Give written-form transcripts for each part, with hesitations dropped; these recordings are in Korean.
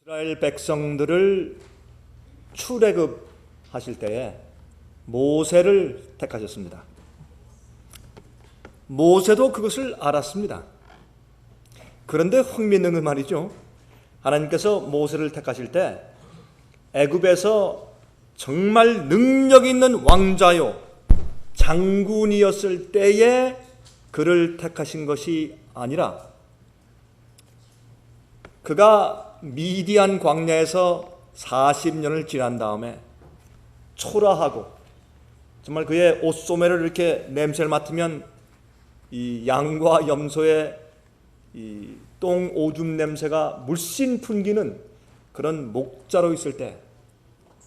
이스라엘 백성들을 출애굽하실 때에 모세를 택하셨습니다. 모세도 그것을 알았습니다. 그런데 흥미있는 건 말이죠. 하나님께서 모세를 택하실 때 애굽에서 정말 능력 있는 왕자요 장군이었을 때에 그를 택하신 것이 아니라 그가 미디안 광야에서 40년을 지난 다음에 초라하고 정말 그의 옷소매를 이렇게 냄새를 맡으면 이 양과 염소의 이 똥 오줌 냄새가 물씬 풍기는 그런 목자로 있을 때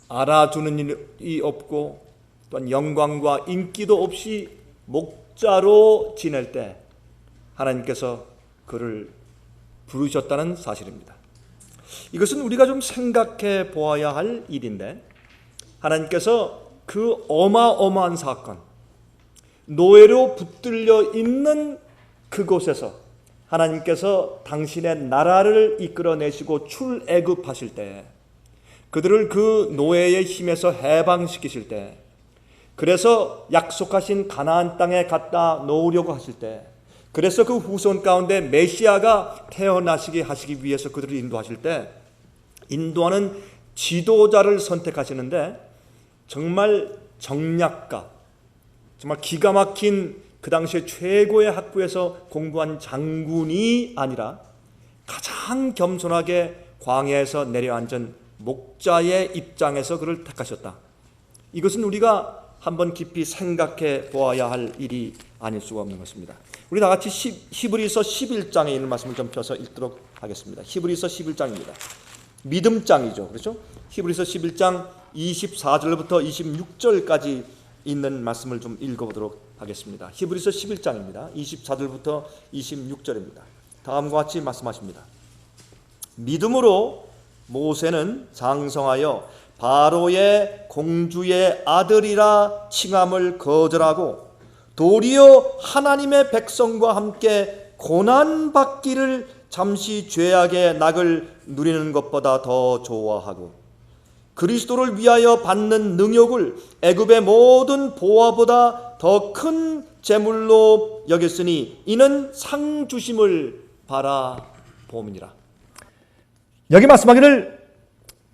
알아주는 일이 없고 또한 영광과 인기도 없이 목자로 지낼 때 하나님께서 그를 부르셨다는 사실입니다. 이것은 우리가 좀 생각해 보아야 할 일인데 하나님께서 그 어마어마한 사건, 노예로 붙들려 있는 그곳에서 하나님께서 당신의 나라를 이끌어내시고 출애굽하실 때 그들을 그 노예의 힘에서 해방시키실 때 그래서 약속하신 가나안 땅에 갖다 놓으려고 하실 때 그래서 그 후손 가운데 메시아가 태어나시게 하시기 위해서 그들을 인도하실 때 인도하는 지도자를 선택하시는데 정말 정략가, 정말 기가 막힌 그 당시에 최고의 학부에서 공부한 장군이 아니라 가장 겸손하게 광야에서 내려앉은 목자의 입장에서 그를 택하셨다. 이것은 우리가 한번 깊이 생각해 보아야 할 일이 아닐 수가 없는 것입니다. 우리 다 같이 히브리서 11장에 있는 말씀을 좀 펴서 읽도록 하겠습니다. 히브리서 11장입니다. 믿음장이죠. 그렇죠? 히브리서 11장 24절부터 26절까지 있는 말씀을 좀 읽어보도록 하겠습니다. 히브리서 11장입니다. 24절부터 26절입니다. 다음과 같이 말씀하십니다. 믿음으로 모세는 장성하여 바로의 공주의 아들이라 칭함을 거절하고 도리어 하나님의 백성과 함께 고난받기를 잠시 죄악의 낙을 누리는 것보다 더 좋아하고 그리스도를 위하여 받는 능욕을 애굽의 모든 보화보다 더 큰 재물로 여겼으니 이는 상 주심을 바라봄이니라. 여기 말씀하기를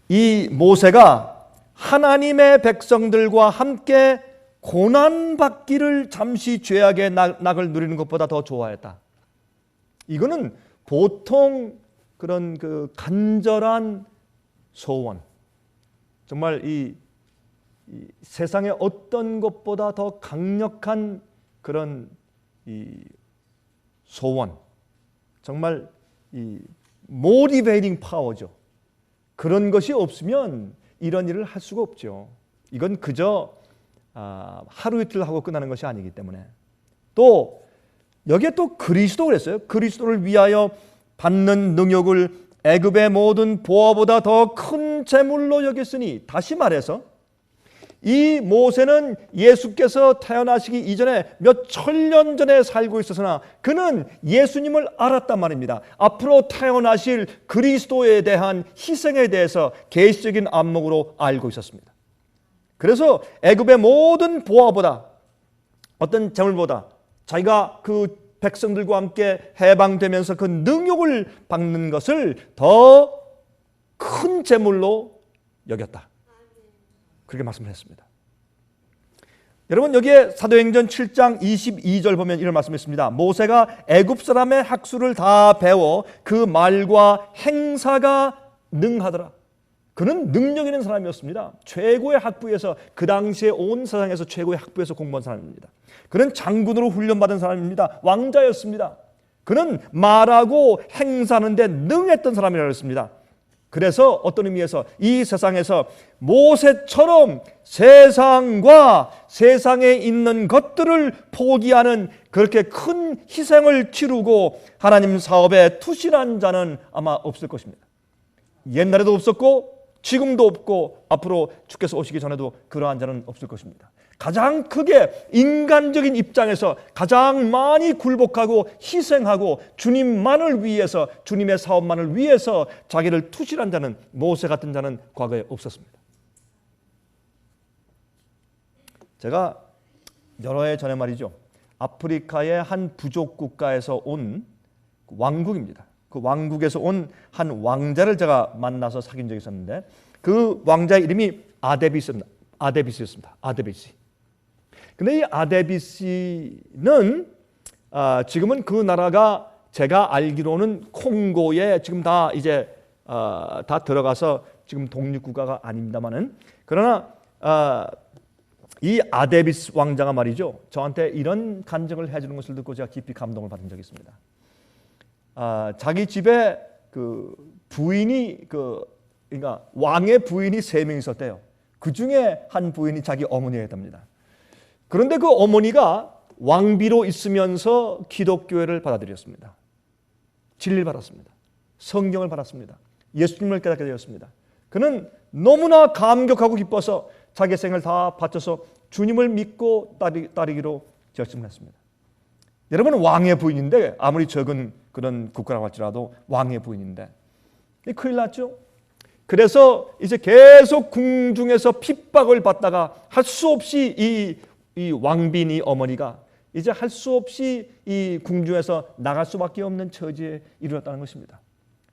이 모세가 하나님의 백성들과 함께 고난받기를 잠시 죄악의 낙을 누리는 것보다 더 좋아했다. 이거는 보통 그런 그 간절한 소원, 정말 이 세상의 어떤 것보다 더 강력한 그런 이 소원, 정말 이 모티베이팅 파워죠. 그런 것이 없으면 이런 일을 할 수가 없죠. 이건 그저 하루 이틀 하고 끝나는 것이 아니기 때문에. 또 여기에 또 그리스도 그랬어요. 그리스도를 위하여 받는 능욕을 애굽의 모든 보화보다 더 큰 재물로 여겼으니, 다시 말해서 이 모세는 예수께서 태어나시기 이전에 몇 천년 전에 살고 있었으나 그는 예수님을 알았단 말입니다. 앞으로 태어나실 그리스도에 대한 희생에 대해서 계시적인 안목으로 알고 있었습니다. 그래서 애굽의 모든 보화보다, 어떤 재물보다 자기가 그 백성들과 함께 해방되면서 그 능욕을 받는 것을 더 큰 재물로 여겼다. 그렇게 말씀을 했습니다. 여러분, 여기에 사도행전 7장 22절 보면 이런 말씀이 있습니다. 모세가 애굽 사람의 학수를 다 배워 그 말과 행사가 능하더라. 그는 능력 있는 사람이었습니다. 최고의 학부에서, 그 당시에 온 세상에서 최고의 학부에서 공부한 사람입니다. 그는 장군으로 훈련받은 사람입니다. 왕자였습니다. 그는 말하고 행사하는 데 능했던 사람이라고 했습니다. 그래서 어떤 의미에서 이 세상에서 모세처럼 세상과 세상에 있는 것들을 포기하는 그렇게 큰 희생을 치르고 하나님 사업에 투신한 자는 아마 없을 것입니다. 옛날에도 없었고 지금도 없고 앞으로 주께서 오시기 전에도 그러한 자는 없을 것입니다. 가장 크게 인간적인 입장에서 가장 많이 굴복하고 희생하고 주님만을 위해서, 주님의 사업만을 위해서 자기를 투실한 자는, 모세 같은 자는 과거에 없었습니다. 제가 여러 해 전에 말이죠, 아프리카의 한 부족 국가에서 온 왕국입니다. 그 왕국에서 온 한 왕자를 제가 만나서 사귄 적이 있었는데, 그 왕자의 이름이 아데비스였습니다. 아데비스. 근데 이 아데비스는 지금은 그 나라가 제가 알기로는 콩고에 지금 다 이제 다 들어가서 지금 독립국가가 아닙니다만은, 그러나 이 아데비스 왕자가 말이죠, 저한테 이런 간증을 해주는 것을 듣고 제가 깊이 감동을 받은 적이 있습니다. 자기 집에 그 부인이 그러니까 왕의 부인이 3명 있었대요. 그 중에 한 부인이 자기 어머니였답니다. 그런데 그 어머니가 왕비로 있으면서 기독교회를 받아들였습니다. 진리를 받았습니다. 성경을 받았습니다. 예수님을 깨닫게 되었습니다. 그는 너무나 감격하고 기뻐서 자기 생을 다 바쳐서 주님을 믿고 따르기로 결심을 했습니다. 여러분, 왕의 부인인데, 아무리 적은 그런 국가라고 할지라도 왕의 부인인데 큰일 났죠. 그래서 이제 계속 궁중에서 핍박을 받다가 할 수 없이 이 왕비니 어머니가 이제 할 수 없이 이 궁중에서 나갈 수밖에 없는 처지에 이르렀다는 것입니다.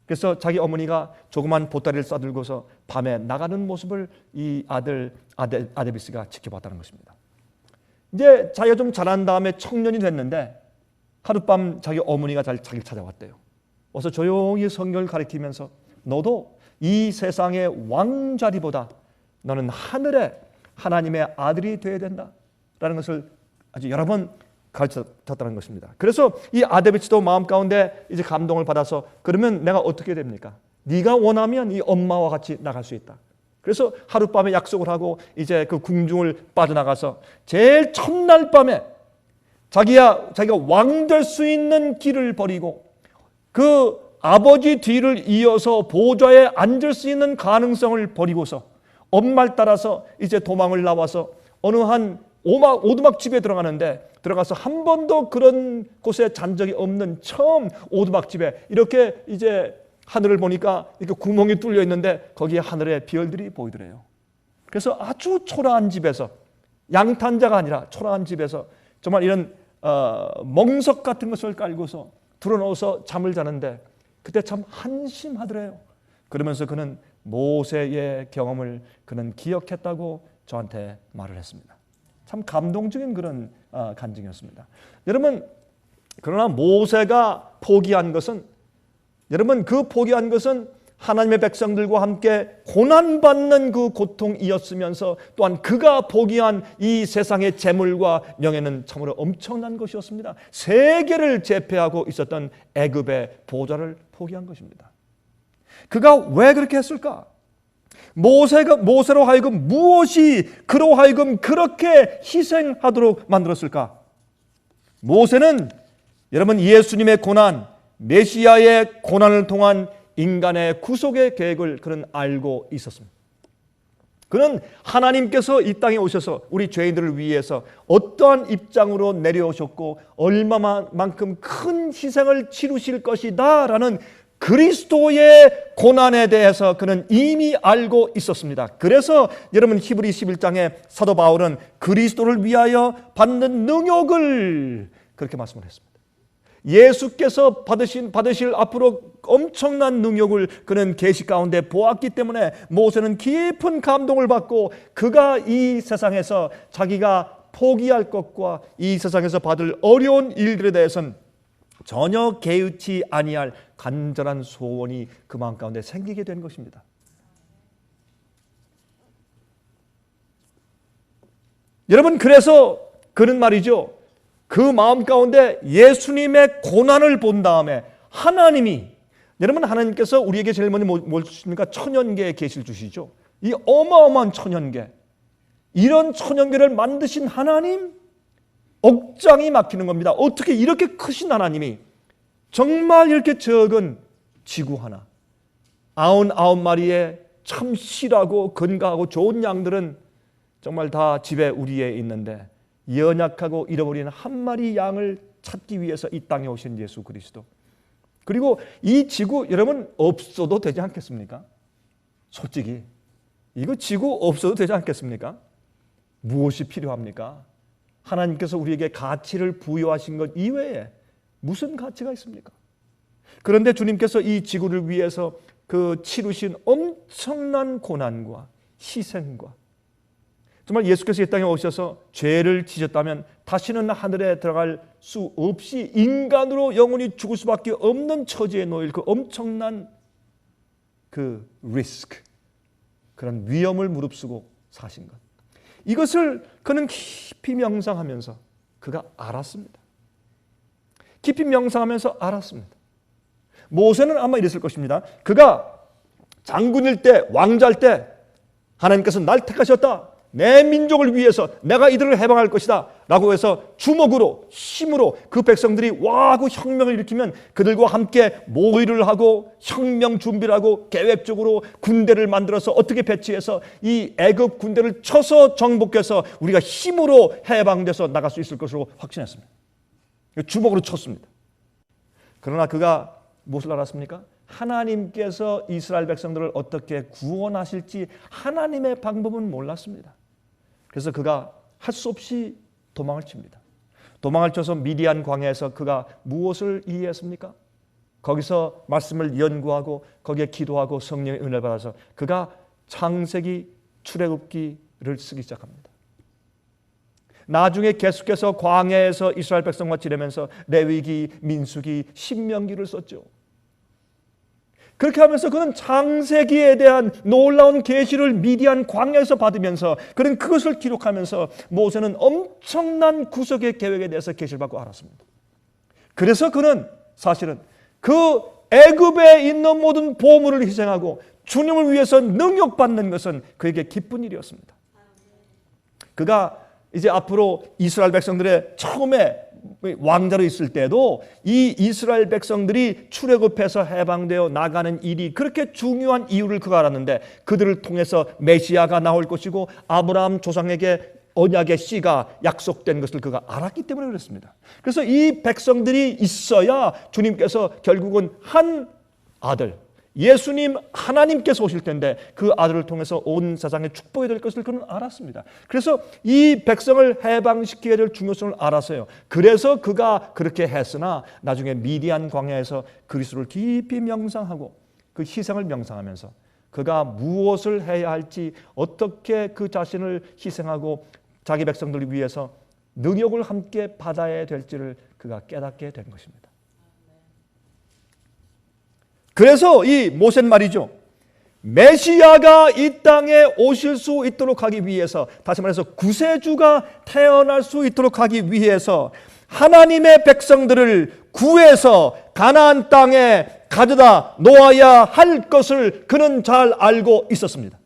그래서 자기 어머니가 조그만 보따리를 싸들고서 밤에 나가는 모습을 이 아들 아데비스가 지켜봤다는 것입니다. 이제 자기가 좀 자란 다음에 청년이 됐는데 하룻밤 자기 어머니가 자기를 찾아왔대요. 와서 조용히 성경을 가리키면서 너도 이 세상의 왕자리보다 너는 하늘의 하나님의 아들이 되어야 된다라는 것을 아주 여러 번 가르쳤다는 것입니다. 그래서 이 아데비스도 마음 가운데 이제 감동을 받아서, 그러면 내가 어떻게 됩니까? 네가 원하면 이 엄마와 같이 나갈 수 있다. 그래서 하룻밤에 약속을 하고 이제 그 궁중을 빠져나가서 제일 첫날 밤에 자기가 왕 될 수 있는 길을 버리고 그 아버지 뒤를 이어서 보좌에 앉을 수 있는 가능성을 버리고서 엄마를 따라서 이제 도망을 나와서 어느 한 오두막 집에 들어가서 한 번도 그런 곳에 잔 적이 없는 처음 오두막 집에 이렇게 이제 하늘을 보니까 이렇게 구멍이 뚫려 있는데 거기에 하늘의 별들이 보이더래요. 그래서 아주 초라한 집에서, 양탄자가 아니라 초라한 집에서 정말 이런 멍석 같은 것을 깔고서 들어놓아서 잠을 자는데 그때 참 한심하더래요. 그러면서 그는 모세의 경험을 그는 기억했다고 저한테 말을 했습니다. 참 감동적인 그런 간증이었습니다. 여러분, 그러나 모세가 포기한 것은, 여러분, 그 포기한 것은 하나님의 백성들과 함께 고난받는 그 고통이었으면서 또한 그가 포기한 이 세상의 재물과 명예는 참으로 엄청난 것이었습니다. 세계를 제패하고 있었던 애굽의 보좌를 포기한 것입니다. 그가 왜 그렇게 했을까? 모세로 하여금 무엇이 그로 하여금 그렇게 희생하도록 만들었을까? 모세는 여러분 예수님의 고난, 메시아의 고난을 통한 인간의 구속의 계획을 그는 알고 있었습니다. 그는 하나님께서 이 땅에 오셔서 우리 죄인들을 위해서 어떠한 입장으로 내려오셨고 얼마만큼 큰 희생을 치르실 것이다 라는 그리스도의 고난에 대해서 그는 이미 알고 있었습니다. 그래서 여러분 히브리 11장에 사도 바울은 그리스도를 위하여 받는 능욕을 그렇게 말씀을 했습니다. 예수께서 받으실 앞으로 엄청난 능욕을 그는 계시 가운데 보았기 때문에 모세는 깊은 감동을 받고 그가 이 세상에서 자기가 포기할 것과 이 세상에서 받을 어려운 일들에 대해서는 전혀 개의치 아니할 간절한 소원이 그 마음 가운데 생기게 된 것입니다. 여러분, 그래서 그는 말이죠, 그 마음 가운데 예수님의 고난을 본 다음에 하나님이, 여러분 하나님께서 우리에게 제일 먼저 뭘 주십니까? 천연계의 계시를 주시죠. 이 어마어마한 천연계, 이런 천연계를 만드신 하나님, 억장이 막히는 겁니다. 어떻게 이렇게 크신 하나님이 정말 이렇게 적은 지구 하나, 99마리의 참 실하고 건강하고 좋은 양들은 정말 다 집에 우리에 있는데 연약하고 잃어버린 한 마리 양을 찾기 위해서 이 땅에 오신 예수 그리스도. 그리고 이 지구 여러분 없어도 되지 않겠습니까? 솔직히 이거 지구 없어도 되지 않겠습니까? 무엇이 필요합니까? 하나님께서 우리에게 가치를 부여하신 것 이외에 무슨 가치가 있습니까? 그런데 주님께서 이 지구를 위해서 그 치르신 엄청난 고난과 희생과 정말 예수께서 이 땅에 오셔서 죄를 지셨다면 다시는 하늘에 들어갈 수 없이 인간으로 영원히 죽을 수밖에 없는 처지에 놓일 그 엄청난 그 리스크, 그런 위험을 무릅쓰고 사신 것. 이것을 그는 깊이 명상하면서 그가 알았습니다. 깊이 명상하면서 알았습니다. 모세는 아마 이랬을 것입니다. 그가 장군일 때, 왕자일 때 하나님께서 날 택하셨다. 내 민족을 위해서 내가 이들을 해방할 것이다 라고 해서 주먹으로 힘으로 그 백성들이 와 하고 혁명을 일으키면 그들과 함께 모의를 하고 혁명 준비를 하고 계획적으로 군대를 만들어서 어떻게 배치해서 이 애굽 군대를 쳐서 정복해서 우리가 힘으로 해방돼서 나갈 수 있을 것으로 확신했습니다. 주먹으로 쳤습니다. 그러나 그가 무엇을 알았습니까? 하나님께서 이스라엘 백성들을 어떻게 구원하실지 하나님의 방법은 몰랐습니다. 그래서 그가 할 수 없이 도망을 칩니다. 도망을 쳐서 미디안 광야에서 그가 무엇을 이해했습니까? 거기서 말씀을 연구하고 거기에 기도하고 성령의 은혜를 받아서 그가 창세기 출애굽기를 쓰기 시작합니다. 나중에 계속해서 광야에서 이스라엘 백성과 지내면서 레위기, 민수기, 신명기를 썼죠. 그렇게 하면서 그는 창세기에 대한 놀라운 계시를 미디안 광야에서 받으면서 그는 그것을 기록하면서 모세는 엄청난 구속의 계획에 대해서 계시를 받고 알았습니다. 그래서 그는 사실은 그 애굽에 있는 모든 보물을 희생하고 주님을 위해서 능욕받는 것은 그에게 기쁜 일이었습니다. 그가 이제 앞으로 이스라엘 백성들의 처음에 왕자로 있을 때도 이 이스라엘 백성들이 출애굽해서 해방되어 나가는 일이 그렇게 중요한 이유를 그가 알았는데 그들을 통해서 메시아가 나올 것이고 아브라함 조상에게 언약의 씨가 약속된 것을 그가 알았기 때문에 그렇습니다. 그래서 이 백성들이 있어야 주님께서 결국은 한 아들 예수님 하나님께서 오실 텐데 그 아들을 통해서 온 세상에 축복이 될 것을 그는 알았습니다. 그래서 이 백성을 해방시켜야 될 중요성을 알았어요. 그래서 그가 그렇게 했으나 나중에 미디안 광야에서 그리스도를 깊이 명상하고 그 희생을 명상하면서 그가 무엇을 해야 할지 어떻게 그 자신을 희생하고 자기 백성들을 위해서 능욕을 함께 받아야 될지를 그가 깨닫게 된 것입니다. 그래서 이 모세는 말이죠. 메시아가 이 땅에 오실 수 있도록 하기 위해서 다시 말해서 구세주가 태어날 수 있도록 하기 위해서 하나님의 백성들을 구해서 가나안 땅에 가져다 놓아야 할 것을 그는 잘 알고 있었습니다.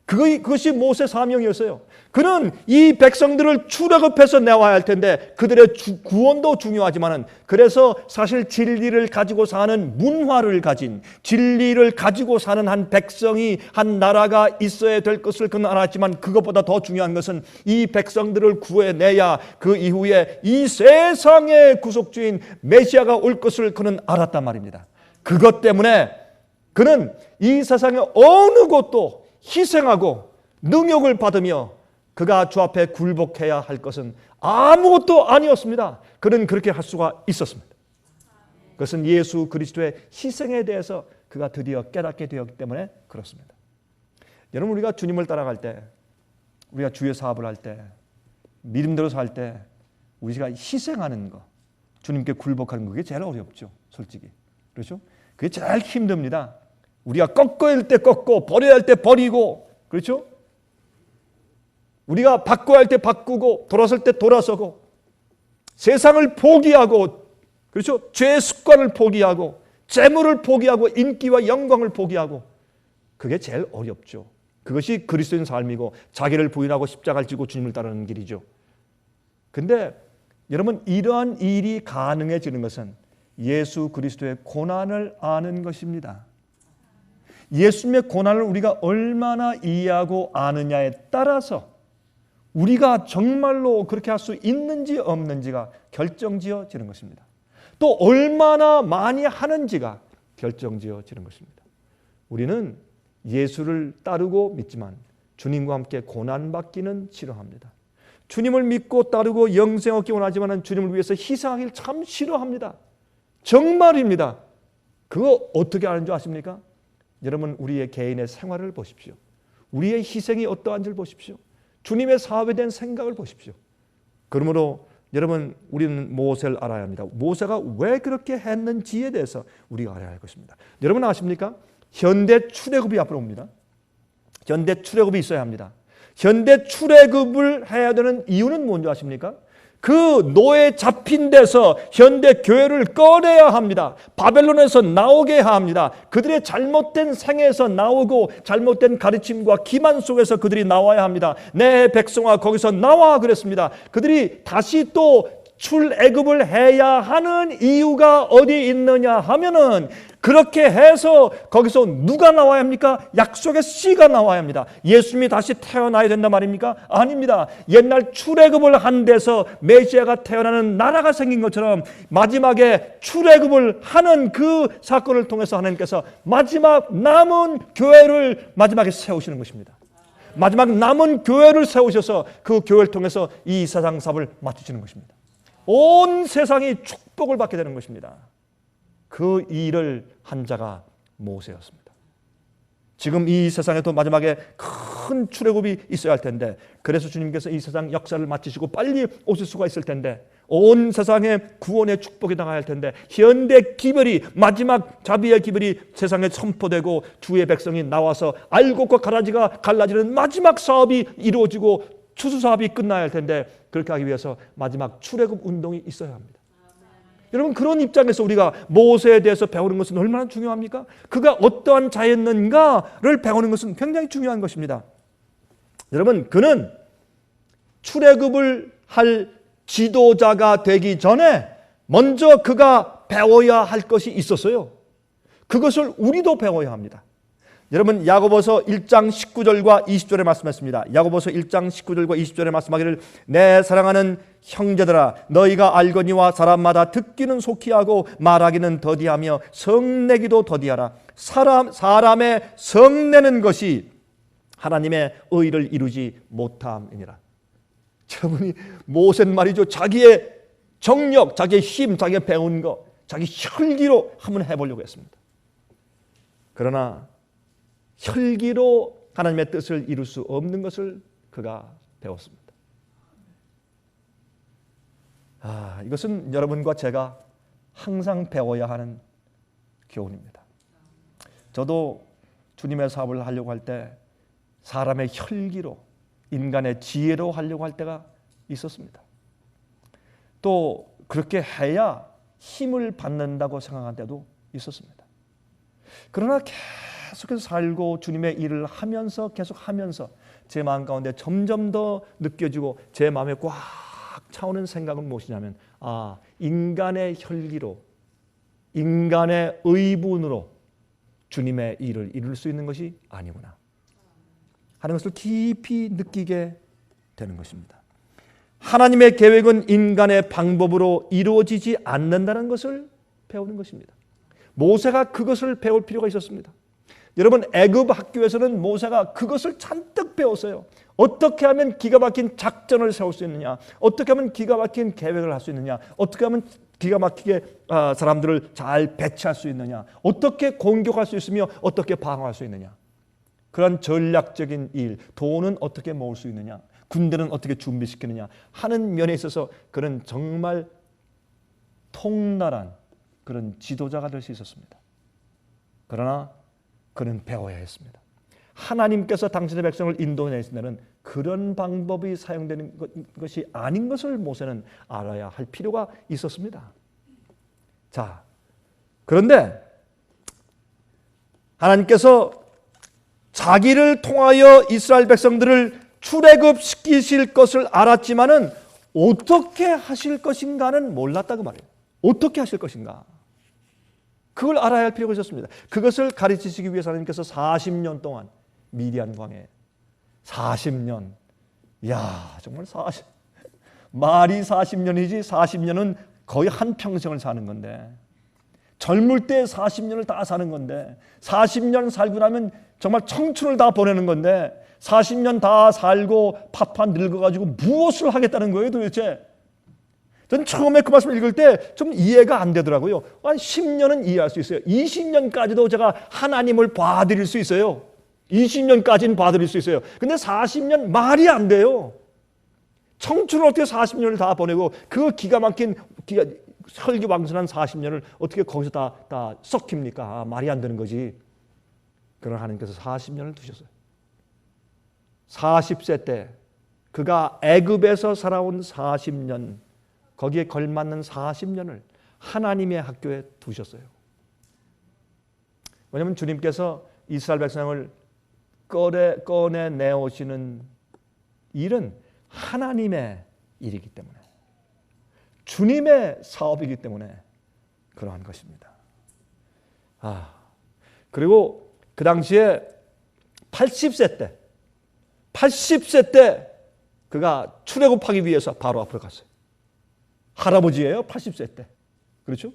그것이 모세 사명이었어요. 그는 이 백성들을 출애굽해서 내와야 할 텐데 그들의 구원도 중요하지만은 그래서 사실 진리를 가지고 사는 문화를 가진 진리를 가지고 사는 한 백성이 한 나라가 있어야 될 것을 그는 알았지만 그것보다 더 중요한 것은 이 백성들을 구해내야 그 이후에 이 세상의 구속주인 메시아가 올 것을 그는 알았단 말입니다. 그것 때문에 그는 이 세상의 어느 곳도 희생하고 능욕을 받으며 그가 주 앞에 굴복해야 할 것은 아무것도 아니었습니다. 그는 그렇게 할 수가 있었습니다. 그것은 예수 그리스도의 희생에 대해서 그가 드디어 깨닫게 되었기 때문에 그렇습니다. 여러분 우리가 주님을 따라갈 때 우리가 주의 사업을 할 때 믿음대로 살 때 우리가 희생하는 거 주님께 굴복하는 거 그게 제일 어렵죠. 솔직히. 그렇죠? 그게 제일 힘듭니다. 우리가 꺾어야 할 때 꺾고 버려야 할 때 버리고 그렇죠? 우리가 바꿔야 할 때 바꾸고 돌아설 때 돌아서고 세상을 포기하고 그렇죠? 죄의 습관을 포기하고 재물을 포기하고 인기와 영광을 포기하고 그게 제일 어렵죠. 그것이 그리스도인 삶이고 자기를 부인하고 십자가를 지고 주님을 따르는 길이죠. 근데 여러분 이러한 일이 가능해지는 것은 예수 그리스도의 고난을 아는 것입니다. 예수님의 고난을 우리가 얼마나 이해하고 아느냐에 따라서 우리가 정말로 그렇게 할 수 있는지 없는지가 결정지어지는 것입니다. 또 얼마나 많이 하는지가 결정지어지는 것입니다. 우리는 예수를 따르고 믿지만 주님과 함께 고난받기는 싫어합니다. 주님을 믿고 따르고 영생 얻기 원하지만 주님을 위해서 희생하기를 참 싫어합니다. 정말입니다. 그거 어떻게 아는 줄 아십니까? 여러분, 우리의 개인의 생활을 보십시오. 우리의 희생이 어떠한 줄 보십시오. 주님의 사업에 대한 생각을 보십시오. 그러므로 여러분, 우리는 모세를 알아야 합니다. 모세가 왜 그렇게 했는지에 대해서 우리가 알아야 할 것입니다. 여러분 아십니까? 현대 출애굽이 앞으로 옵니다. 현대 출애굽이 있어야 합니다. 현대 출애굽을 해야 되는 이유는 뭔지 아십니까? 그 노예 잡힌 데서 현대 교회를 꺼내야 합니다. 바벨론에서 나오게 해야 합니다. 그들의 잘못된 생애에서 나오고 잘못된 가르침과 기만 속에서 그들이 나와야 합니다. 내 백성아 거기서 나와 그랬습니다. 그들이 다시 또 출애굽을 해야 하는 이유가 어디 있느냐 하면은 그렇게 해서 거기서 누가 나와야 합니까? 약속의 씨가 나와야 합니다. 예수님이 다시 태어나야 된단 말입니까? 아닙니다. 옛날 출애굽을 한 데서 메시아가 태어나는 나라가 생긴 것처럼 마지막에 출애굽을 하는 그 사건을 통해서 하나님께서 마지막 남은 교회를 마지막에 세우시는 것입니다. 마지막 남은 교회를 세우셔서 그 교회를 통해서 이 세상 사업을 마치시는 것입니다. 온 세상이 축복을 받게 되는 것입니다. 그 일을 한 자가 모세였습니다. 지금 이 세상에도 마지막에 큰 출애굽이 있어야 할 텐데, 그래서 주님께서 이 세상 역사를 마치시고 빨리 오실 수가 있을 텐데, 온 세상에 구원의 축복이 나가야 할 텐데, 현대 기별이, 마지막 자비의 기별이 세상에 선포되고 주의 백성이 나와서 알곡과 가라지가 갈라지는 마지막 사업이 이루어지고 추수 사업이 끝나야 할 텐데, 그렇게 하기 위해서 마지막 출애굽 운동이 있어야 합니다. 여러분, 그런 입장에서 우리가 모세에 대해서 배우는 것은 얼마나 중요합니까? 그가 어떠한 자였는가를 배우는 것은 굉장히 중요한 것입니다. 여러분, 그는 출애굽을 할 지도자가 되기 전에 먼저 그가 배워야 할 것이 있었어요. 그것을 우리도 배워야 합니다. 여러분, 야고보서 1장 19절과 20절에 말씀했습니다. 야고보서 1장 19절과 20절에 말씀하기를, 내 사랑하는 형제들아, 너희가 알거니와 사람마다 듣기는 속히 하고 말하기는 더디하며 성내기도 더디하라. 사람의 성내는 것이 하나님의 의를 이루지 못함이니라. 여러분이 모세는 말이죠, 자기의 정력, 자기의 힘, 자기가 배운 거, 자기 혈기로 한번 해보려고 했습니다. 그러나 혈기로 하나님의 뜻을 이룰 수 없는 것을 그가 배웠습니다. 이것은 여러분과 제가 항상 배워야 하는 교훈입니다. 저도 주님의 사업을 하려고 할 때 사람의 혈기로, 인간의 지혜로 하려고 할 때가 있었습니다. 또 그렇게 해야 힘을 받는다고 생각한 때도 있었습니다. 그러나 계속해서 살고 주님의 일을 하면서 계속 하면서 제 마음 가운데 점점 더 느껴지고 제 마음에 꽉 차오는 생각은 무엇이냐면, 인간의 혈기로, 인간의 의분으로 주님의 일을 이룰 수 있는 것이 아니구나 하는 것을 깊이 느끼게 되는 것입니다. 하나님의 계획은 인간의 방법으로 이루어지지 않는다는 것을 배우는 것입니다. 모세가 그것을 배울 필요가 있었습니다. 여러분, 애굽 학교에서는 모세가 그것을 잔뜩 배웠어요. 어떻게 하면 기가 막힌 작전을 세울 수 있느냐, 어떻게 하면 기가 막힌 계획을 할 수 있느냐, 어떻게 하면 기가 막히게 사람들을 잘 배치할 수 있느냐, 어떻게 공격할 수 있으며 어떻게 방어할 수 있느냐, 그런 전략적인 일, 돈은 어떻게 모을 수 있느냐, 군대는 어떻게 준비시키느냐 하는 면에 있어서 그는 정말 통날한 그런 지도자가 될 수 있었습니다. 그러나 그는 배워야 했습니다. 하나님께서 당신의 백성을 인도하시는 데는 그런 방법이 사용되는 것이 아닌 것을 모세는 알아야 할 필요가 있었습니다. 자, 그런데 하나님께서 자기를 통하여 이스라엘 백성들을 출애굽시키실 것을 알았지만은 어떻게 하실 것인가는 몰랐다고 말해요. 어떻게 하실 것인가? 그걸 알아야 할 필요가 있었습니다. 그것을 가르치시기 위해서 하나님께서 40년 동안 미디안 광야에 40년. 이야, 정말 말이 40년이지 40년은 거의 한 평생을 사는 건데, 젊을 때 40년을 다 사는 건데, 40년 살고 나면 정말 청춘을 다 보내는 건데, 40년 다 살고 파파 늙어가지고 무엇을 하겠다는 거예요 도대체? 전 처음에 그 말씀을 읽을 때 좀 이해가 안 되더라고요. 한 10년은 이해할 수 있어요. 20년까지도 제가 하나님을 봐드릴 수 있어요. 20년까지는 봐드릴 수 있어요. 근데 40년 말이 안 돼요. 청춘을 어떻게 40년을 다 보내고 그 기가 막힌 설기왕선한 40년을 어떻게 거기서 다 썩힙니까? 아, 말이 안 되는 거지. 그러나 하나님께서 40년을 두셨어요. 40세 때 그가 애굽에서 살아온 40년, 거기에 걸맞는 40년을 하나님의 학교에 두셨어요. 왜냐하면 주님께서 이스라엘 백성을 꺼내내오시는 일은 하나님의 일이기 때문에, 주님의 사업이기 때문에 그러한 것입니다. 그리고 그 당시에 80세 때 그가 출애굽하기 위해서 바로 앞으로 갔어요. 할아버지예요. 80세 때. 그렇죠?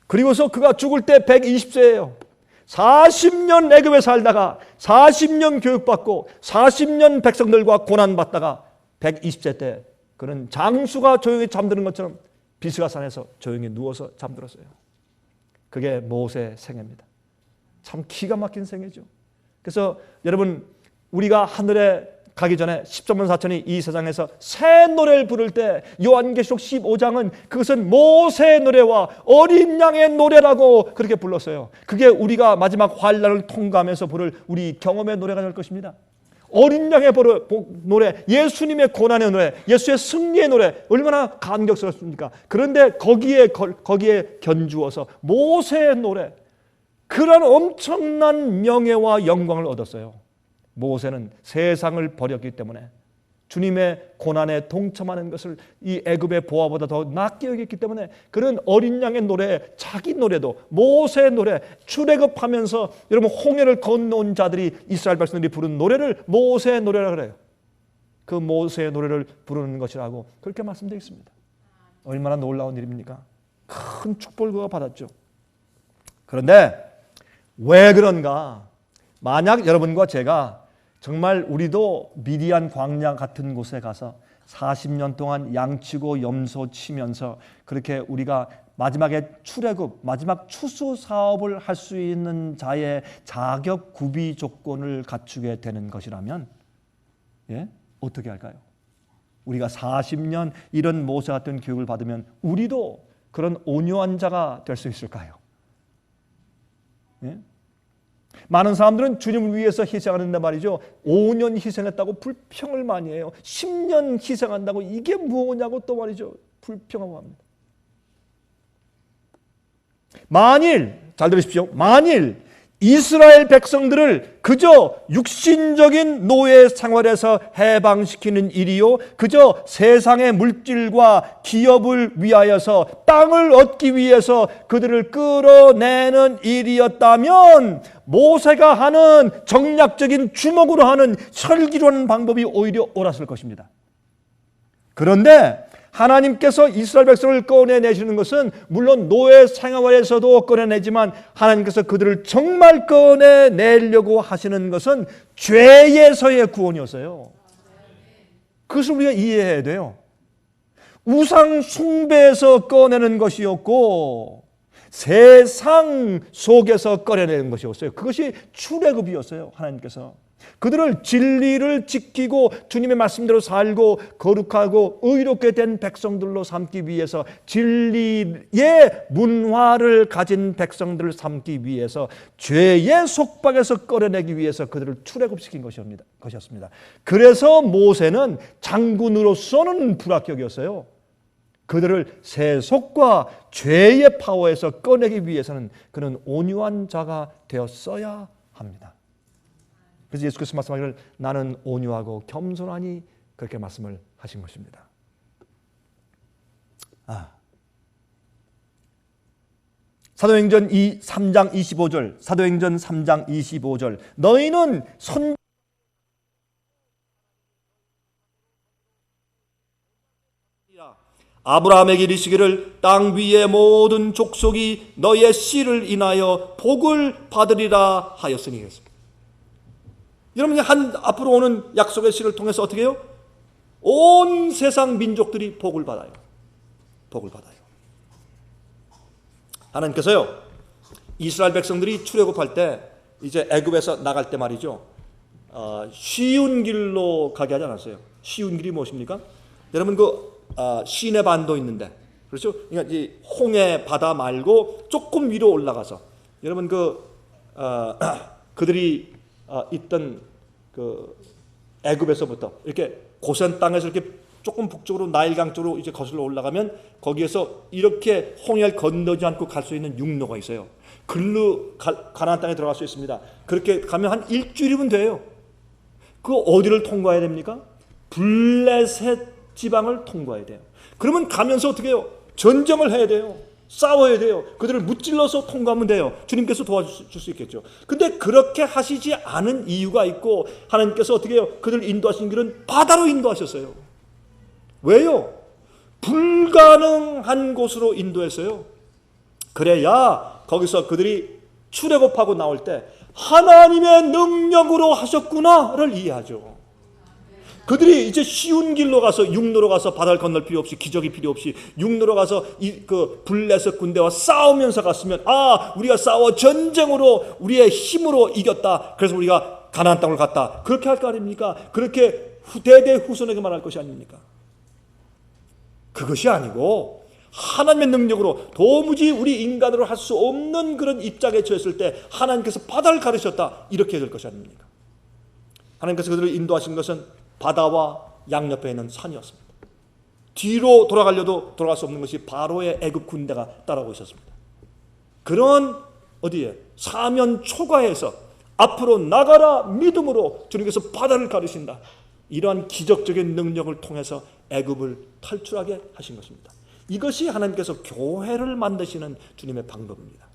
그리고서 그가 죽을 때 120세예요. 40년 애굽에 살다가 40년 교육받고 40년 백성들과 고난받다가 120세 때 그는 장수가 조용히 잠드는 것처럼 비스가산에서 조용히 누워서 잠들었어요. 그게 모세 생애입니다. 참 기가 막힌 생애죠. 그래서 여러분, 우리가 하늘에 가기 전에 십전만 사천이 이 세상에서 새 노래를 부를 때 요한계시록 15장은 그것은 모세의 노래와 어린 양의 노래라고 그렇게 불렀어요. 그게 우리가 마지막 환난을 통과하면서 부를 우리 경험의 노래가 될 것입니다. 어린 양의 노래, 예수님의 고난의 노래, 예수의 승리의 노래, 얼마나 감격스럽습니까? 그런데 거기에 견주어서 모세의 노래, 그런 엄청난 명예와 영광을 얻었어요. 모세는 세상을 버렸기 때문에 주님의 고난에 동참하는 것을 이 애굽의 보화보다 더 낫게 여겼기 때문에 그런 어린 양의 노래, 자기 노래도 모세의 노래, 출애굽하면서 여러분 홍해를 건너온 자들이 이스라엘 백성들이 부른 노래를 모세의 노래라 그래요. 그 모세의 노래를 부르는 것이라고 그렇게 말씀되어 있습니다. 얼마나 놀라운 일입니까? 큰 축복을 그가 받았죠. 그런데 왜 그런가? 만약 여러분과 제가 정말 우리도 미디안 광야 같은 곳에 가서 40년 동안 양치고 염소 치면서 그렇게 우리가 마지막에 출애굽, 마지막 추수 사업을 할 수 있는 자의 자격 구비 조건을 갖추게 되는 것이라면 어떻게 할까요? 우리가 40년 이런 모세 같은 교육을 받으면 우리도 그런 온유한 자가 될 수 있을까요? 많은 사람들은 주님을 위해서 희생하는데 말이죠, 5년 희생했다고 불평을 많이 해요. 10년 희생한다고 이게 뭐냐고 또 말이죠, 불평하고 합니다. 만일, 잘 들으십시오, 만일 이스라엘 백성들을 그저 육신적인 노예 생활에서 해방시키는 일이요, 그저 세상의 물질과 기업을 위하여서 땅을 얻기 위해서 그들을 끌어내는 일이었다면 모세가 하는 정략적인 주먹으로 하는 설기로 하는 방법이 오히려 옳았을 것입니다. 그런데 하나님께서 이스라엘 백성을 꺼내내시는 것은 물론 노예 생활에서도 꺼내내지만 하나님께서 그들을 정말 꺼내내려고 하시는 것은 죄에서의 구원이었어요. 그것을 우리가 이해해야 돼요. 우상 숭배에서 꺼내는 것이었고 세상 속에서 꺼내내는 것이었어요. 그것이 출애굽이었어요. 하나님께서 그들을 진리를 지키고 주님의 말씀대로 살고 거룩하고 의롭게 된 백성들로 삼기 위해서, 진리의 문화를 가진 백성들을 삼기 위해서, 죄의 속박에서 끌어내기 위해서 그들을 출애굽시킨 것이었습니다. 그래서 모세는 장군으로서는 불합격이었어요. 그들을 세속과 죄의 파워에서 꺼내기 위해서는 그는 온유한 자가 되었어야 합니다. 그래서 예수께서 말씀하기를 나는 온유하고 겸손하니 그렇게 말씀을 하신 것입니다. 사도행전 3장 25절, 사도행전 3장 25절. 너희는 선 아브라함에게 이르시기를 땅 위의 모든 족속이 너의 씨를 인하여 복을 받으리라 하였으니 그랬습니다. 여러분, 앞으로 오는 약속의 씨를 통해서 어떻게 해요? 온 세상 민족들이 복을 받아요. 복을 받아요. 하나님께서요, 이스라엘 백성들이 출애굽할 때, 이제 애굽에서 나갈 때 말이죠, 쉬운 길로 가게 하지 않았어요. 쉬운 길이 무엇입니까? 여러분, 시내 반도 있는데, 그렇죠? 그러니까 이 홍해 바다 말고 조금 위로 올라가서, 여러분 그들이 있던 애굽에서부터 이렇게 고센 땅에서 이렇게 조금 북쪽으로 나일강 쪽으로 이제 거슬러 올라가면 거기에서 이렇게 홍해를 건너지 않고 갈 수 있는 육로가 있어요. 글로 가나안 땅에 들어갈 수 있습니다. 그렇게 가면 한 일주일이면 돼요. 그 어디를 통과해야 됩니까? 블레셋 지방을 통과해야 돼요. 그러면 가면서 어떻게 해요? 전쟁을 해야 돼요. 싸워야 돼요. 그들을 무찔러서 통과하면 돼요. 주님께서 도와줄 수 있겠죠. 근데 그렇게 하시지 않은 이유가 있고, 하나님께서 어떻게 해요? 그들을 인도하신 길은 바다로 인도하셨어요. 왜요? 불가능한 곳으로 인도했어요. 그래야 거기서 그들이 출애굽하고 나올 때 하나님의 능력으로 하셨구나를 이해하죠. 그들이 이제 쉬운 길로 가서, 육로로 가서 바다를 건널 필요 없이, 기적이 필요 없이 육로로 가서 블레셋 군대와 싸우면서 갔으면, 우리가 싸워 전쟁으로 우리의 힘으로 이겼다, 그래서 우리가 가나안 땅을 갔다, 그렇게 할 거 아닙니까? 그렇게 대대 후손에게 말할 것이 아닙니까? 그것이 아니고 하나님의 능력으로 도무지 우리 인간으로 할 수 없는 그런 입장에 처했을 때 하나님께서 바다를 가르셨다, 이렇게 될 것이 아닙니까? 하나님께서 그들을 인도하신 것은 바다와 양옆에 있는 산이었습니다. 뒤로 돌아가려도 돌아갈 수 없는 것이 바로의 애굽 군대가 따라오고 있었습니다. 그런 사면 초과해서 앞으로 나가라 믿음으로 주님께서 바다를 가르신다, 이러한 기적적인 능력을 통해서 애굽을 탈출하게 하신 것입니다. 이것이 하나님께서 교회를 만드시는 주님의 방법입니다.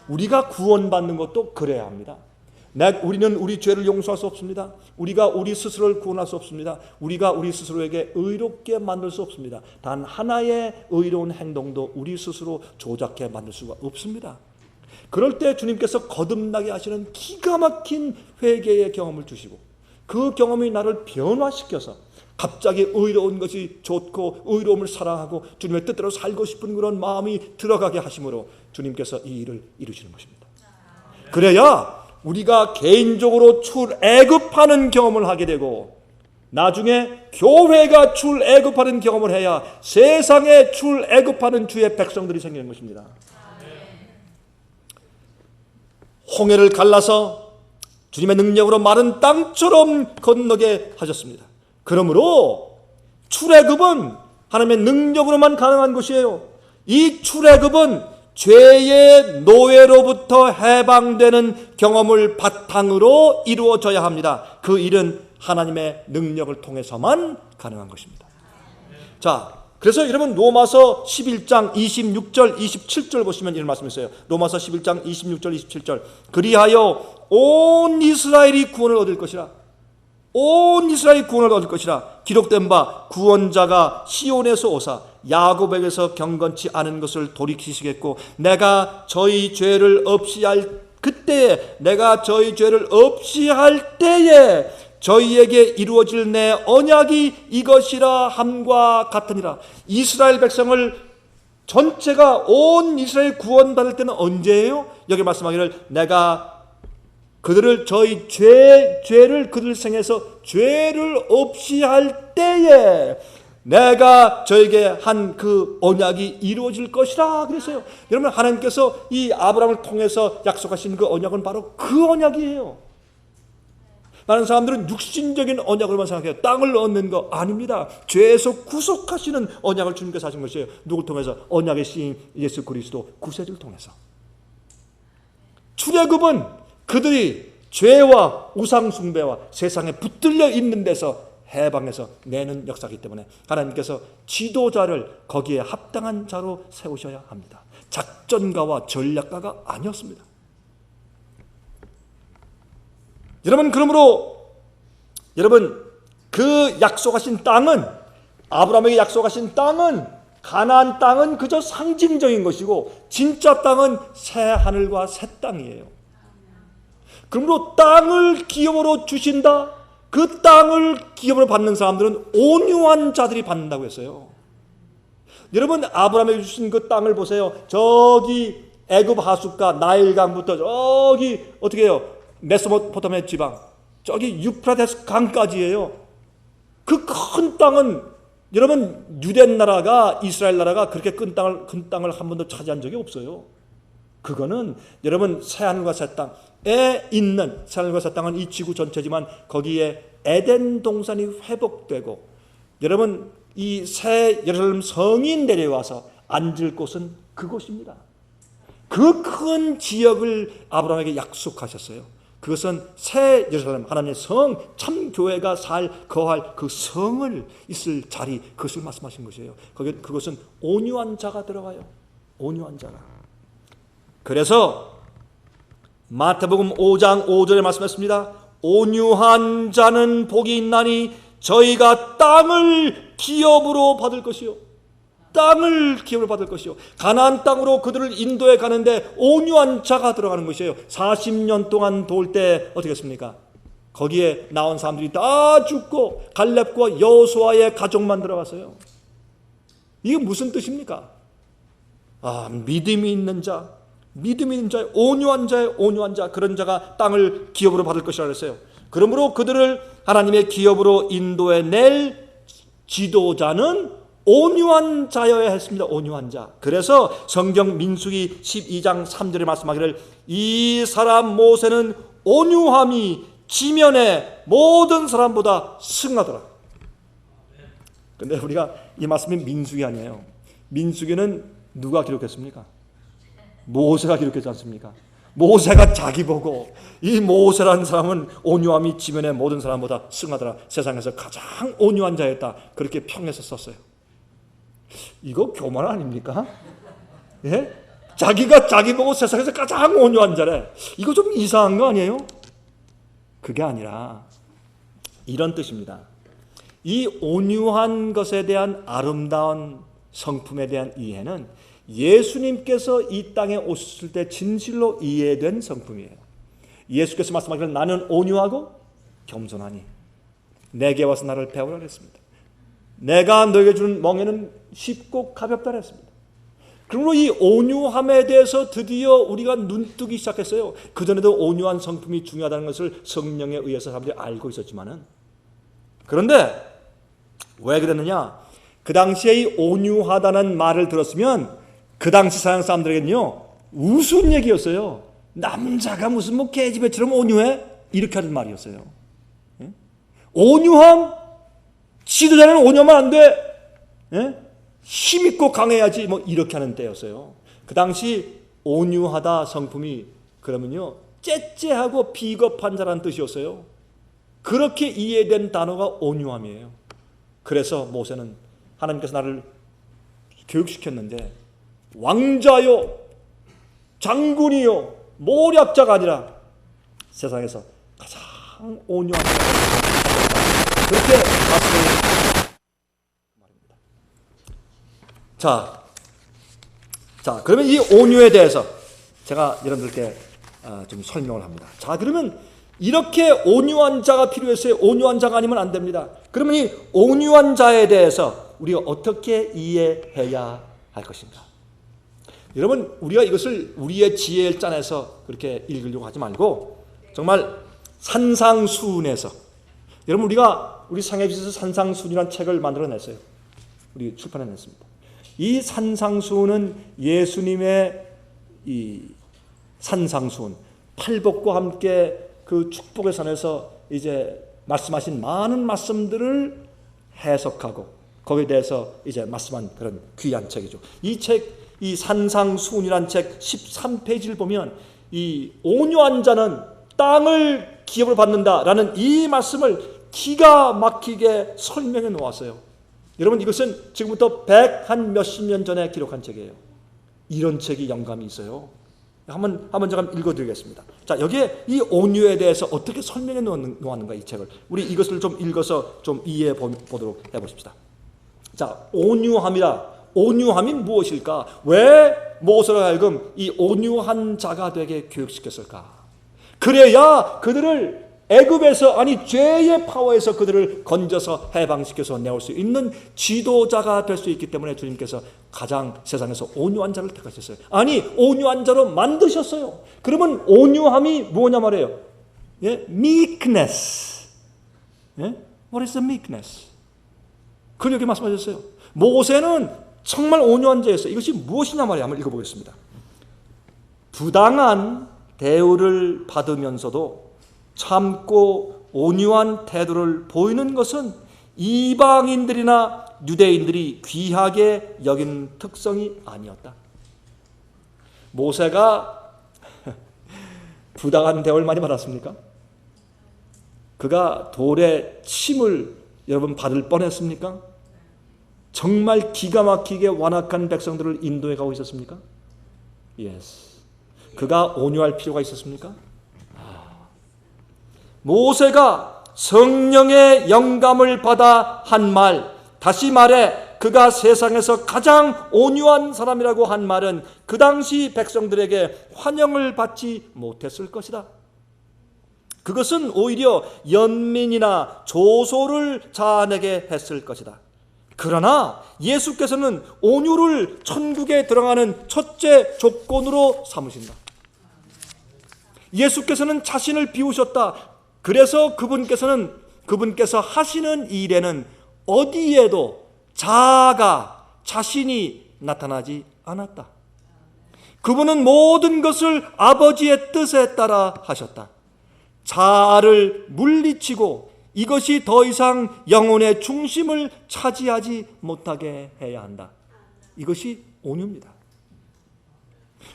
우리가 구원받는 것도 그래야 합니다. 우리는 우리 죄를 용서할 수 없습니다. 우리가 우리 스스로를 구원할 수 없습니다. 우리가 우리 스스로에게 의롭게 만들 수 없습니다. 단 하나의 의로운 행동도 우리 스스로 조작해 만들 수가 없습니다. 그럴 때 주님께서 거듭나게 하시는 기가 막힌 회개의 경험을 주시고, 그 경험이 나를 변화시켜서 갑자기 의로운 것이 좋고 의로움을 사랑하고 주님의 뜻대로 살고 싶은 그런 마음이 들어가게 하심으로 주님께서 이 일을 이루시는 것입니다. 그래야 우리가 개인적으로 출애굽하는 경험을 하게 되고, 나중에 교회가 출애굽하는 경험을 해야 세상에 출애굽하는 주의 백성들이 생기는 것입니다. 홍해를 갈라서 주님의 능력으로 마른 땅처럼 건너게 하셨습니다. 그러므로 출애굽은 하나님의 능력으로만 가능한 것이에요. 이 출애굽은 죄의 노예로부터 해방되는 경험을 바탕으로 이루어져야 합니다. 그 일은 하나님의 능력을 통해서만 가능한 것입니다. 자, 그래서 여러분 로마서 11장 26절 27절 보시면 이런 말씀이 있어요. 로마서 11장 26절 27절. 그리하여 온 이스라엘이 구원을 얻을 것이라. 온 이스라엘이 구원을 얻을 것이라. 기록된 바 구원자가 시온에서 오사 야곱에게서 경건치 않은 것을 돌이키시겠고, 내가 저희 죄를 없이 할 그때에, 내가 저희 죄를 없이 할 때에 저희에게 이루어질 내 언약이 이것이라 함과 같으니라. 이스라엘 백성을 전체가 온 이스라엘 구원받을 때는 언제예요? 여기 말씀하기를 내가 그들을 저희 죄를 그들 생에서 죄를 없이 할 때에 내가 저에게 한 그 언약이 이루어질 것이라 그랬어요. 여러분, 하나님께서 이 아브라함을 통해서 약속하신 그 언약은 바로 그 언약이에요. 많은 사람들은 육신적인 언약으로만 생각해요. 땅을 얻는 거 아닙니다. 죄에서 구속하시는 언약을 주님께서 하신 것이에요. 누굴 통해서? 언약의 시인 예수 그리스도 구세주를 통해서. 출애굽은 그들이 죄와 우상 숭배와 세상에 붙들려 있는 데서 해방해서 내는 역사이기 때문에 하나님께서 지도자를 거기에 합당한 자로 세우셔야 합니다. 작전가와 전략가가 아니었습니다. 여러분, 그러므로 여러분, 그 약속하신 땅은, 아브라함에게 약속하신 땅은, 가나안 땅은 그저 상징적인 것이고 진짜 땅은 새 하늘과 새 땅이에요. 그러므로 땅을 기업으로 주신다. 그 땅을 기업으로 받는 사람들은 온유한 자들이 받는다고 했어요. 여러분, 아브라함에게 주신 그 땅을 보세요. 저기 애굽 하숫가 나일강부터 저기 어떻게 해요? 메소포타미아 지방, 저기 유프라테스 강까지예요. 그 큰 땅은 여러분, 유대 나라가, 이스라엘 나라가 그렇게 큰 땅을 한 번도 차지한 적이 없어요. 그거는 여러분, 새하늘과 새 땅에 있는, 새하늘과 새 땅은 이 지구 전체지만 거기에 에덴 동산이 회복되고, 여러분, 이 새 예루살렘 성이 내려와서 앉을 곳은 그곳입니다. 그 큰 지역을 아브라함에게 약속하셨어요. 그것은 새 예루살렘, 하나님의 성, 참 교회가 거할 그 성을 있을 자리, 그것을 말씀하신 것이에요. 그것은 온유한 자가 들어가요. 온유한 자가. 그래서 마태복음 5장 5절에 말씀했습니다. 온유한 자는 복이 있나니 저희가 땅을 기업으로 받을 것이요. 땅을 기업으로 받을 것이요. 가나안 땅으로 그들을 인도해 가는데 온유한 자가 들어가는 것이에요. 40년 동안 돌 때 어떻게 했습니까? 거기에 나온 사람들이 다 죽고 갈렙과 여호수아의 가족만 들어갔어요. 이게 무슨 뜻입니까? 믿음이 있는 자, 온유한 자, 그런 자가 땅을 기업으로 받을 것이라고 했어요. 그러므로 그들을 하나님의 기업으로 인도해 낼 지도자는 온유한 자여야 했습니다. 온유한 자. 그래서 성경 민수기 12장 3절에 말씀하기를 이 사람 모세는 온유함이 지면의 모든 사람보다 승하더라. 근데 우리가 이 말씀이 민수기 아니에요. 민수기는 누가 기록했습니까? 모세가 기록했지 않습니까? 모세가 자기 보고 이 모세라는 사람은 온유함이 지면의 모든 사람보다 승하더라. 세상에서 가장 온유한 자였다. 그렇게 평해서 썼어요. 이거 교만 아닙니까? 예? 자기가 자기 보고 세상에서 가장 온유한 자래. 이거 좀 이상한 거 아니에요? 그게 아니라 이런 뜻입니다. 이 온유한 것에 대한 아름다운 성품에 대한 이해는 예수님께서 이 땅에 오셨을 때 진실로 이해된 성품이에요. 예수께서 말씀하기를 나는 온유하고 겸손하니 내게 와서 나를 배우라 그랬습니다. 내가 너에게 주는 멍에는 쉽고 가볍다 그랬습니다. 그러므로 이 온유함에 대해서 드디어 우리가 눈뜨기 시작했어요. 그전에도 온유한 성품이 중요하다는 것을 성령에 의해서 사람들이 알고 있었지만은, 그런데 왜 그랬느냐? 그 당시에 이 온유하다는 말을 들었으면 그 당시 서양 사람들에게는요 우스운 얘기였어요. 남자가 무슨 뭐 계집애처럼 온유해? 이렇게 하는 말이었어요. 온유함? 지도자는 온유하면 안 돼. 힘있고 강해야지. 뭐 이렇게 하는 때였어요. 그 당시 온유하다 성품이 그러면요 째째하고 비겁한 자라는 뜻이었어요. 그렇게 이해된 단어가 온유함이에요. 그래서 모세는 하나님께서 나를 교육시켰는데 왕자요, 장군이요, 모략자가 아니라 세상에서 가장 온유한 그렇게 말씀을 말입니다. 자, 그러면 이 온유에 대해서 제가 여러분들께 좀 설명을 합니다. 자, 그러면 이렇게 온유한 자가 필요했어요. 온유한 자가 아니면 안 됩니다. 그러면 이 온유한 자에 대해서 우리가 어떻게 이해해야 할 것인가? 여러분, 우리가 이것을 우리의 지혜를 짜내서 그렇게 읽으려고 하지 말고 정말 산상수훈에서, 여러분 우리 상해비에서 산상수훈이라는 책을 만들어냈어요. 우리 출판해냈습니다. 이 산상수훈은 예수님의 이 산상수훈, 팔복과 함께 그 축복의 산에서 이제 말씀하신 많은 말씀들을 해석하고 거기에 대해서 이제 말씀한 그런 귀한 책이죠. 이 산상수훈이라는 책 13페이지를 보면 이 온유한 자는 땅을 기업으로 받는다라는 이 말씀을 기가 막히게 설명해 놓았어요. 여러분, 이것은 지금부터 100한 몇십 년 전에 기록한 책이에요. 이런 책이 영감이 있어요. 한번 제가 읽어드리겠습니다. 자, 여기에 이 온유에 대해서 어떻게 설명해 놓았는가, 이 책을. 우리 이것을 좀 읽어서 좀 이해해 보도록 해보십시다. 자, 온유함이 무엇일까? 왜 모세로 하여금 이 온유한 자가 되게 교육시켰을까? 그래야 그들을 애굽에서, 아니 죄의 파워에서 그들을 건져서 해방시켜서 내올 수 있는 지도자가 될 수 있기 때문에 주님께서 가장 세상에서 온유한 자를 택하셨어요. 아니, 온유한 자로 만드셨어요. 그러면 온유함이 뭐냐 말이에요? 예? meekness. 예? What is the meekness? 그걸 여기 말씀하셨어요. 모세는 정말 온유한 자였어요. 이것이 무엇이냐 말이에요. 한번 읽어보겠습니다. 부당한 대우를 받으면서도 참고 온유한 태도를 보이는 것은 이방인들이나 유대인들이 귀하게 여긴 특성이 아니었다. 모세가 부당한 대우를 많이 받았습니까? 그가 돌에 침을 여러분 받을 뻔했습니까? 정말 기가 막히게 완악한 백성들을 인도해 가고 있었습니까? Yes. 그가 온유할 필요가 있었습니까? 모세가 성령의 영감을 받아 한 말, 다시 말해 그가 세상에서 가장 온유한 사람이라고 한 말은 그 당시 백성들에게 환영을 받지 못했을 것이다. 그것은 오히려 연민이나 조소를 자아내게 했을 것이다. 그러나 예수께서는 온유를 천국에 들어가는 첫째 조건으로 삼으신다. 예수께서는 자신을 비우셨다. 그래서 그분께서 하시는 일에는 어디에도 자아가, 자신이 나타나지 않았다. 그분은 모든 것을 아버지의 뜻에 따라 하셨다. 자아를 물리치고 이것이 더 이상 영혼의 중심을 차지하지 못하게 해야 한다. 이것이 온유입니다.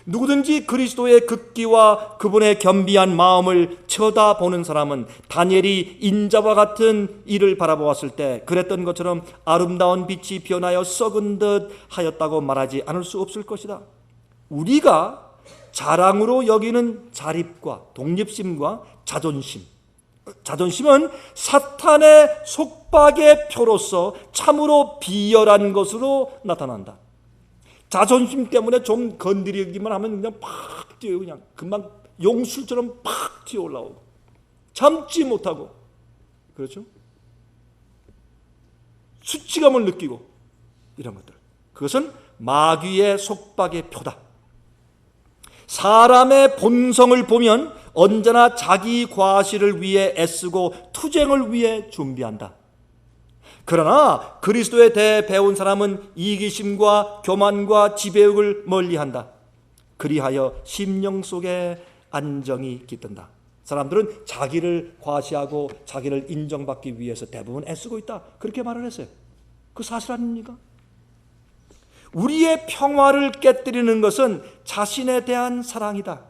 누구든지 그리스도의 극기와 그분의 겸비한 마음을 쳐다보는 사람은 다니엘이 인자와 같은 이를 바라보았을 때 그랬던 것처럼 아름다운 빛이 변하여 썩은 듯 하였다고 말하지 않을 수 없을 것이다. 우리가 자랑으로 여기는 자립과 독립심과 자존심은 사탄의 속박의 표로서 참으로 비열한 것으로 나타난다. 자존심 때문에 좀 건드리기만 하면 그냥 팍 뛰어요. 그냥 금방 용술처럼 팍 튀어 올라오고 참지 못하고, 그렇죠? 수치감을 느끼고 이런 것들, 그것은 마귀의 속박의 표다. 사람의 본성을 보면 언제나 자기 과시를 위해 애쓰고 투쟁을 위해 준비한다. 그러나 그리스도에 대해 배운 사람은 이기심과 교만과 지배욕을 멀리한다. 그리하여 심령 속에 안정이 깃든다. 사람들은 자기를 과시하고 자기를 인정받기 위해서 대부분 애쓰고 있다. 그렇게 말을 했어요. 그 사실 아닙니까? 우리의 평화를 깨뜨리는 것은 자신에 대한 사랑이다.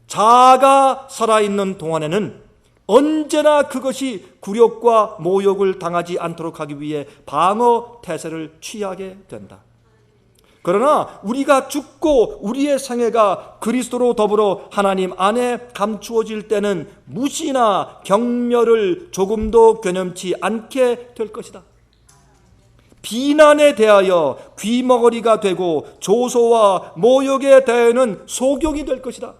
자아가 살아있는 동안에는 언제나 그것이 굴욕과 모욕을 당하지 않도록 하기 위해 방어 태세를 취하게 된다. 그러나 우리가 죽고 우리의 생애가 그리스도로 더불어 하나님 안에 감추어질 때는 무시나 경멸을 조금도 괴념치 않게 될 것이다. 비난에 대하여 귀머거리가 되고 조소와 모욕에 대하여는 소경이 될 것이다.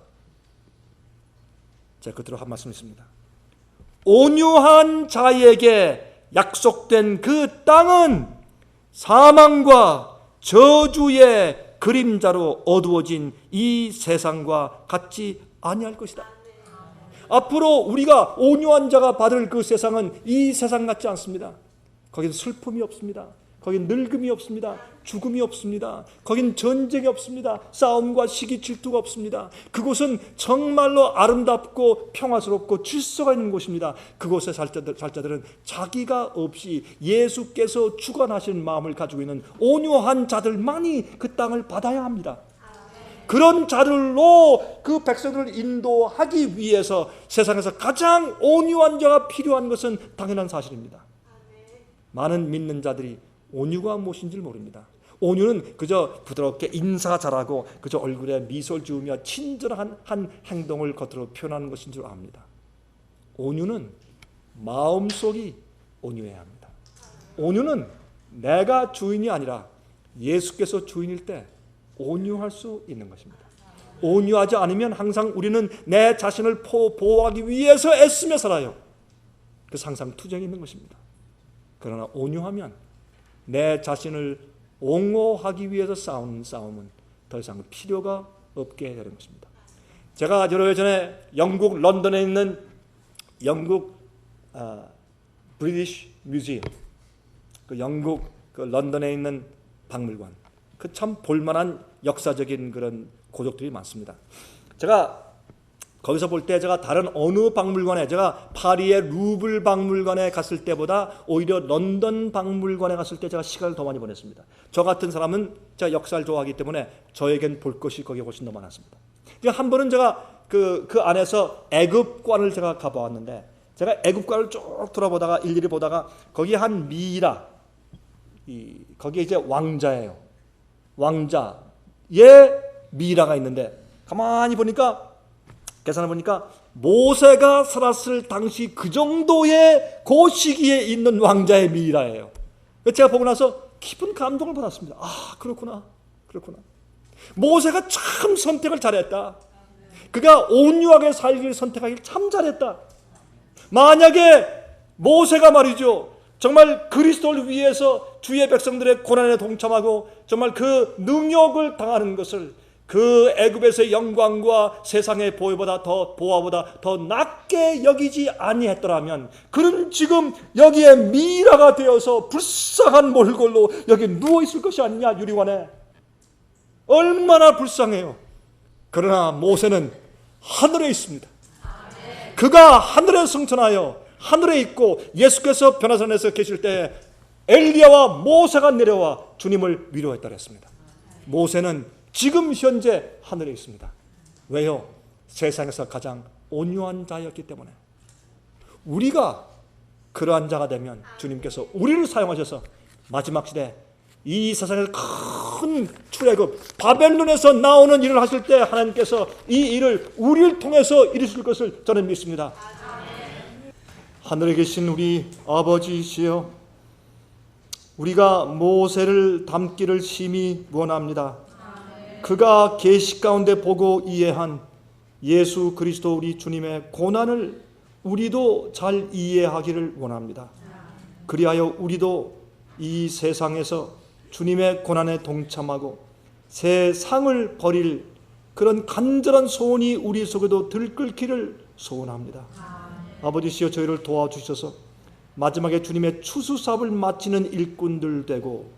자, 끝으로 한 말씀 있습니다. 온유한 자에게 약속된 그 땅은 사망과 저주의 그림자로 어두워진 이 세상과 같지 아니할 것이다. 앞으로 우리가 온유한 자가 받을 그 세상은 이 세상 같지 않습니다. 거기는 슬픔이 없습니다. 거긴 늙음이 없습니다. 죽음이 없습니다. 거긴 전쟁이 없습니다. 싸움과 시기 질투가 없습니다. 그곳은 정말로 아름답고 평화스럽고 질서가 있는 곳입니다. 그곳에 살 자들은 자기가 없이 예수께서 주관하시는 마음을 가지고 있는 온유한 자들만이 그 땅을 받아야 합니다. 그런 자들로 그 백성들을 인도하기 위해서 세상에서 가장 온유한 자가 필요한 것은 당연한 사실입니다. 많은 믿는 자들이 온유가 무엇인지 모릅니다. 온유는 그저 부드럽게 인사 잘하고 그저 얼굴에 미소를 지으며 친절한 한 행동을 겉으로 표현하는 것인 줄 압니다. 온유는 마음속이 온유해야 합니다. 온유는 내가 주인이 아니라 예수께서 주인일 때 온유할 수 있는 것입니다. 온유하지 않으면 항상 우리는 내 자신을 보호하기 위해서 애쓰며 살아요. 그래서 항상 투쟁이 있는 것입니다. 그러나 온유하면 내 자신을 옹호하기 위해서 싸우는 싸움은 더 이상 필요가 없게 되는 것입니다. 제가 여러 해 전에 영국 런던에 있는 영국 브리티시 뮤지엄, 그 영국 그 런던에 있는 박물관, 그 참 볼만한 역사적인 그런 고적들이 많습니다. 제가 거기서 볼 때 제가 다른 어느 박물관에, 제가 파리의 루블 박물관에 갔을 때보다 오히려 런던 박물관에 갔을 때 제가 시간을 더 많이 보냈습니다. 저 같은 사람은 제가 역사를 좋아하기 때문에 저에겐 볼 것이 거기 훨씬 더 많았습니다. 한 번은 제가 그 안에서 애굽관을 제가 가보았는데, 제가 애굽관을 쭉 돌아보다가 일일이 보다가 거기 한 미이라, 거기에 이제 왕자예요. 왕자의 미이라가 있는데 가만히 보니까, 계산해 보니까 모세가 살았을 당시 그 정도의 그 시기에 있는 왕자의 미이라예요. 제가 보고 나서 깊은 감동을 받았습니다. 아, 그렇구나. 모세가 참 선택을 잘했다. 그가 온유하게 살기를 선택하기를 참 잘했다. 만약에 모세가 말이죠, 정말 그리스도를 위해서 주의 백성들의 고난에 동참하고 정말 그 능욕을 당하는 것을 그 애굽에서의 영광과 세상의 보호보다 더 낮게 여기지 아니했더라면 그는 지금 여기에 미라가 되어서 불쌍한 몰골로 여기 누워 있을 것이 아니냐, 유리관에. 얼마나 불쌍해요. 그러나 모세는 하늘에 있습니다. 그가 하늘에 승천하여 하늘에 있고, 예수께서 변화산에서 계실 때 엘리야와 모세가 내려와 주님을 위로했다 그랬습니다. 모세는 지금 현재 하늘에 있습니다. 왜요? 세상에서 가장 온유한 자였기 때문에. 우리가 그러한 자가 되면 주님께서 우리를 사용하셔서 마지막 시대 이 세상에서 큰 출애굽, 바벨론에서 나오는 일을 하실 때 하나님께서 이 일을 우리를 통해서 이루실 것을 저는 믿습니다. 하늘에 계신 우리 아버지시여, 우리가 모세를 닮기를 심히 원합니다. 그가 계시 가운데 보고 이해한 예수 그리스도 우리 주님의 고난을 우리도 잘 이해하기를 원합니다. 그리하여 우리도 이 세상에서 주님의 고난에 동참하고 세상을 버릴 그런 간절한 소원이 우리 속에도 들끓기를 소원합니다. 아버지시여, 저희를 도와주셔서 마지막에 주님의 추수삽을 마치는 일꾼들 되고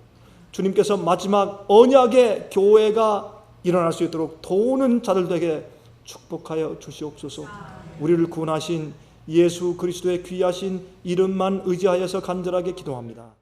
주님께서 마지막 언약의 교회가 일어날 수 있도록 도우는 자들 되게 축복하여 주시옵소서. 우리를 구원하신 예수 그리스도의 귀하신 이름만 의지하여서 간절하게 기도합니다.